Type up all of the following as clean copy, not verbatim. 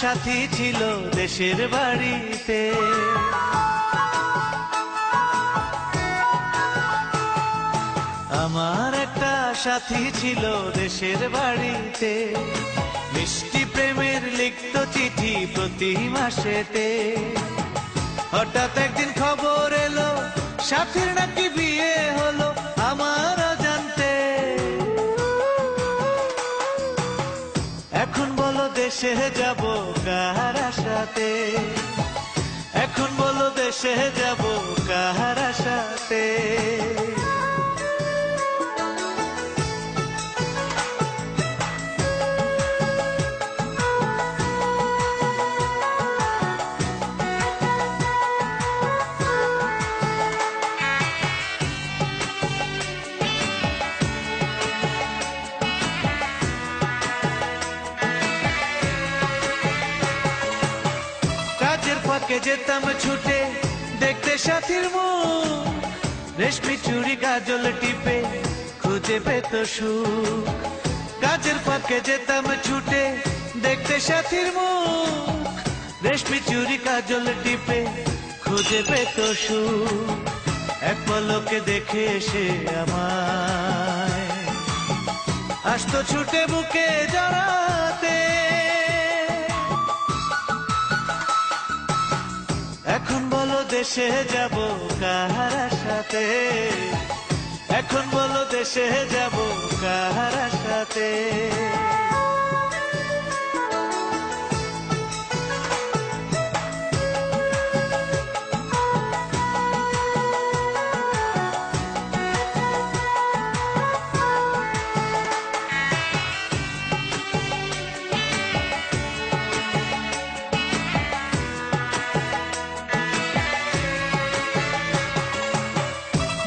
সাথী ছিল দেশের বাড়িতে। আমার একটা সাথী ছিল দেশের বাড়িতে, মিষ্টি প্রেমের লিখত চিঠি প্রতি মাসেতে। হঠাৎ একদিন খবর এলো সাথীর নাকি বিয়ে হলো আমার অজান্তে। এখন বলো দেশে যাব কার আশাতে, এখন বলো দেশে যাব কার আশাতে। কাজের ফাঁকে যেতাম ছুটে দেখতে সাথীর মুখ, রেশমি চুড়ি কাজল টিপে খুঁজে পেত সুখ। কাজের ফাঁকে যেতাম ছুটে দেখতে সাথীর মুখ, রেশমি চুড়ি কাজল টিপে খুঁজে পেত সুখ। এক পলকে দেখে এসে আমায় আসতো ছুটে বুকে জড়াতে। এখন বলো দেশে যাব কার আশাতে, এখন বলো দেশে যাব কার আশাতে।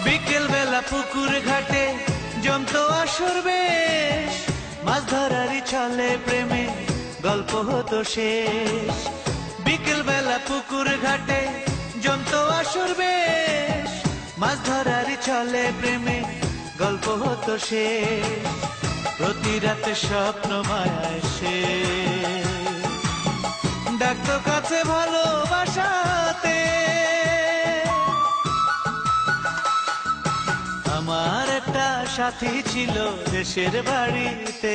বিকেল বেলা পুকুর ঘাটে জমতো আসর বেশ, মাছ ধরারই ছলে প্রেমে গল্প হতো শেষ। বিকেল বেলা পুকুর ঘাটে জমতো আসর বেশ, মাছ ধরারই ছলে প্রেমে গল্প হতো শেষ। প্রতি রাতে স্বপ্ন মায়ায় সে ডাকতো কাছে ভালোবাসাতে। আমার একটা সাথী ছিল দেশের বাড়িতে,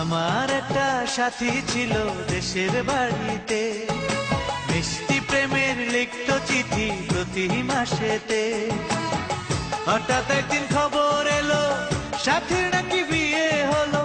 আমার একটা সাথী ছিল দেশের বাড়িতে, মিষ্টি প্রেমের লিখত চিঠি প্রতি মাসেতে। হঠাৎ একদিন খবর এলো সাথীর নাকি বিয়ে হলো